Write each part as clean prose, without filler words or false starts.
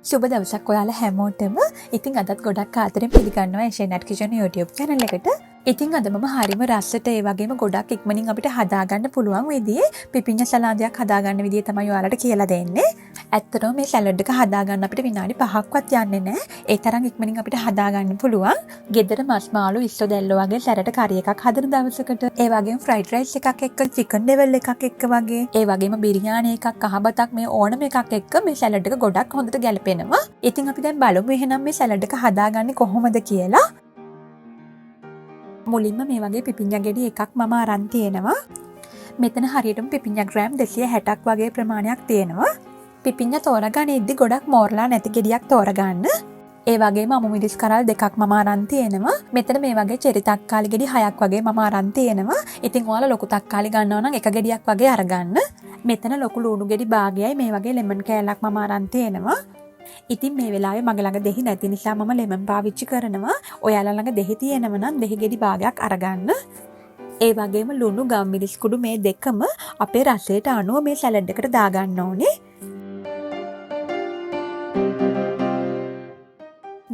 සුබ දවසක් ඔයාලා හැමෝටම. ඉතින් අදත් ගොඩක් ආදරෙන් පිළිගන්නවා ඇෂනට් කිචන් YouTube channel එකට. ඉතින් අද මම හරිම රසට ඒ වගේම ගොඩක් ඉක්මනින් අපිට හදාගන්න පුළුවන් විදිහේ පිපිඤ්ඤා සලාදයක් හදාගන්න විදිය තමයි ඔයාලට කියලා දෙන්නේ. ඇත්තටම මේ සලාඩ් එක හදාගන්න අපිට විනාඩි 5ක්වත් යන්නේ නැහැ. ඒ තරම් ඉක්මනින් අපිට හදාගන්න පුළුවන්. ගෙදර මස් මාළු ඉස්සෝ දැල්ලෝ වගේ සැරට කරි එකක් හදන දවසකට, ඒ වගේම ෆ්‍රයිඩ් රයිස් එකක් එක්ක, චිකන් ඩෙවල් එකක් එක්ක වගේ, ඒ වගේම බිරියානි එකක්, කහබතක්, මේ ඕනම එකක් එක්ක මේ සලාඩ් එක ගොඩක් හොඳට ගැලපෙනවා. ඉතින් අපි දැන් බලමු එහෙනම් මේ සලාඩ් එක හදාගන්නේ කොහොමද කියලා. මුලින්ම මේ වගේ පිපිඤ්ඤා ගෙඩි එකක් මම අරන් තියෙනවා. මෙතන හරියටම පිපිඤ්ඤා ග්‍රෑම් 260ක් වගේ ප්‍රමාණයක් තියෙනවා. පිපිඤ්ඤා තෝරගන්නේද්දි ගොඩක් මෝරලා නැති ගෙඩියක් තෝරගන්න. ඒ වගේම අමු මිරිස් කරල් දෙකක් මම අරන් තියෙනවා. මෙතන මේ වගේ චෙරි තක්කාලි ගෙඩි 6ක් වගේ මම අරන් තියෙනවා. ඉතින් ඔයාලා ලොකු තක්කාලි ගන්නවා නම් එක ගෙඩියක් වගේ අරගන්න. මෙතන ලොකු ලුණු ගෙඩි භාගයයි මේ වගේ ලෙමන් කෑල්ලක් මම අරන් තියෙනවා. ඉතින් මේ වෙලාවේ මගේ ළඟ දෙහි නැති නිසා මම ලෙමන් පාවිච්චි කරනවා. ඔයාලා ළඟ දෙහි තියෙනව නම් දෙහි ගෙඩි භාගයක් අරගන්න. ඒ වගේම ලුණු ගම්මිරිස් කුඩු මේ දෙකම අපේ රසයට අනුව මේ සලාඩ් එකට දාගන්න ඕනේ.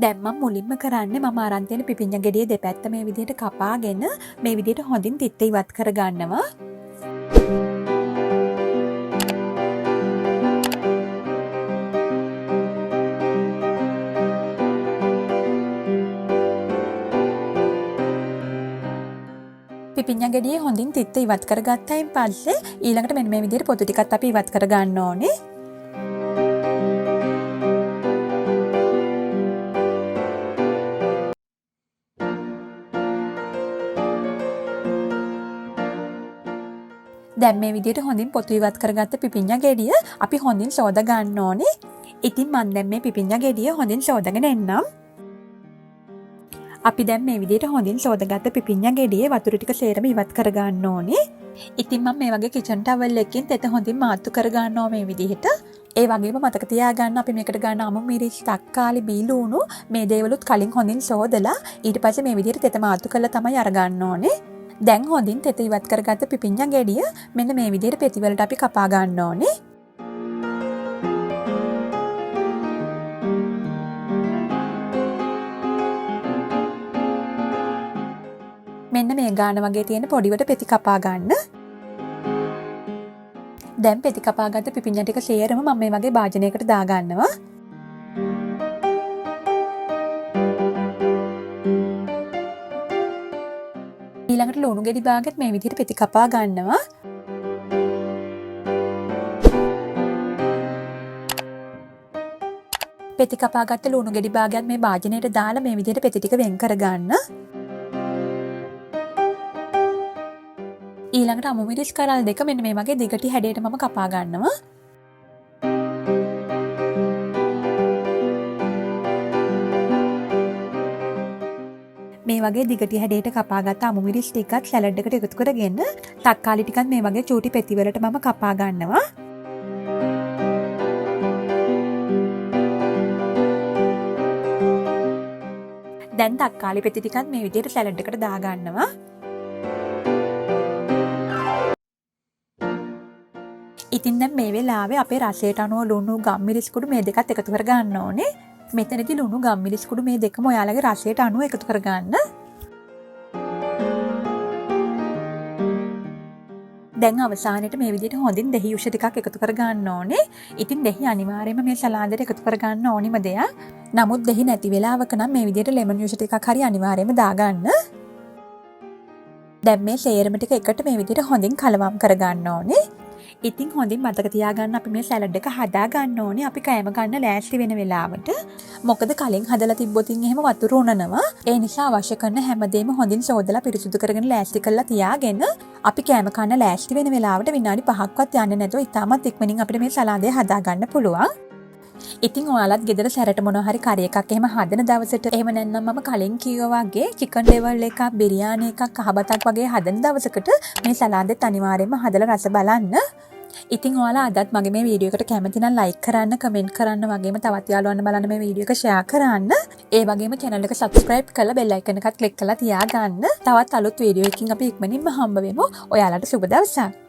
දැන් මම මුලින්ම කරන්නේ මම අරන් තියෙන පිපිඤ්ඤා ගෙඩියේ දෙපැත්ත මේ විදිහට කපාගෙන මේ විදිහට හොඳින් තිත්ත ඉවත් කරගන්නවා. පිපිඤ්ඤා ගෙඩියේ හොඳින් තිත්ත ඉවත් කරගත්තයින් පස්සේ ඊළඟට මෙන්න මේ විදිහට පොතු ටිකත් අපි ඉවත් කරගන්න ඕනේ. දැන් මේ විදිහට හොඳින් පොතු ඉවත් කරගත්ත පිපිඤ්ඤා ගෙඩිය අපි හොඳින් සෝද ගන්න ඕනේ. ඉතින් මම දැන් මේ පිපිඤ්ඤා ගෙඩිය හොඳින් සෝදගෙන එන්නම්. අපි දැන් මේ විදිහට හොඳින් සෝදාගත්ත පිපිඤ්ඤා ගෙඩියේ වතුර ටික සේරම ඉවත් කරගන්න ඕනේ. ඉතින් මම මේ වගේ කිචන් ටවල් එකකින් තෙත හොඳින් මාත්තු කරගන්නවා මේ විදිහට. ඒ වගේම මතක තියාගන්න අපි මේකට ගන්න අමු මිරිස්, තක්කාලි, බීලුණු මේ දේවලුත් කලින් හොඳින් සෝදලා ඊට පස්සේ මේ විදිහට තෙත මාත්තු කරලා තමයි අරගන්න ඕනේ. දැන් හොඳින් තෙත ඉවත් කරගත්ත පිපිඤ්ඤා ගෙඩිය මෙන්න මේ විදිහට පෙති වලට අපි කපා ගන්න ඕනේ. මෙන්න මේ ගාන වගේ තියෙන පොඩිවට පෙති කපා ගන්න. දැන් පෙති කපාගත්ත පිපිඤ්ඤා ටික සේරම මම මේ වගේ භාජනයකට දා ගන්නවා. ඊළඟට ලුණු ගෙඩි භාගෙත් මේ විදිහට පෙති කපා ගන්නවා. පෙති කපාගත්ත ලුණු ගෙඩි භාගයත් මේ භාජනයට දාලා මේ විදිහට පෙති ටික වෙන් කර ගන්න. ඊළඟට අමු මිරිස් කරල් දෙක මෙන්න මේ වගේ දිගටි හැඩයට මම කපා ගන්නවා. මේ වගේ දිගටි හැඩයට කපාගත්ත අමු මිරිස් ටිකත් සලාඩ් එකට එකතු කරගෙන තක්කාලි ටිකත් මේ වගේ චූටි පෙති වලට මම කපා ගන්නවා. දැන් තක්කාලි පෙති ටිකත් මේ විදිහට සලාඩ් එකට දා ගන්නවා. ඉතින් දැන් මේ වෙලාවේ අපේ රසයට අනුව ලුණු ගම්මිරිස් කුඩු මේ දෙකත් එකතු කර ගන්න ඕනේ. මෙතනදී ලුණු ගම්මිරිස් කුඩු මේ දෙකම ඔයාලගේ රසයට අනුව එකතු කර ගන්න. දැන් අවසානයේට මේ විදිහට හොඳින් දෙහි යුෂ ටිකක් එකතු කර ගන්න ඕනේ. ඉතින් දෙහි අනිවාර්යයෙන්ම මේ සලාදෙට එකතු කර ගන්න ඕනිම දෙයක්. නමුත් දෙහි නැති වෙලාවක නම් මේ විදිහට ලෙමන් යුෂ ටිකක් හරි අනිවාර්යයෙන්ම දාගන්න. දැන් මේ සේරම ටික එකට මේ විදිහට හොඳින් කලවම් කර ගන්න ඕනේ. ඉතින් හොඳින් මතක තියාගන්න අපි මේ සලාඩ් එක හදා ගන්න ඕනේ අපි කෑම ගන්න ලෑස්ති වෙන වෙලාවට. මොකද කලින් හදලා තිබ්බොතින් එහෙම වතුර උනනවා. ඒ නිසා අවශ්‍ය කරන හැමදේම හොඳින් සෝදලා පිරිසුදු කරගෙන ලෑස්ති කරලා තියාගෙන අපි කෑම කන්න ලෑස්ති වෙන වෙලාවට විනාඩි 5ක්වත් යන්නේ නැතුව ඉතාමත් ඉක්මනින් අපිට මේ සලාදය හදා ගන්න පුළුවන්. ඉතින් ඔයාලත් ගෙදර සැරට මොනවා හරි කරි එකක් එහෙම හදන දවසට එහෙම නැත්නම් මම කලින් කිව්වා වගේ චිකන් ඩෙවල් එකක්, බිරියානි එකක්, කහබතක් වගේ හදන දවසකට මේ සලාදෙත් අනිවාර්යයෙන්ම හදලා රස බලන්න. ඉතින් ඔයාලා අදත් මගේ මේ වීඩියෝ එකට කැමති නම් ලයික් කරන්න, කමෙන්ට් කරන්න, වගේම තවත් යාළුවන්ට බලන්න මේ වීඩියෝ එක ෂෙයා කරන්න. ඒ වගේම channel එක subscribe කරලා bell icon එකත් click කරලා තියාගන්න. තවත් අලුත් වීඩියෝ එකකින් අපි ඉක්මනින්ම හම්බ වෙමු. ඔයාලට සුබ දවසක්.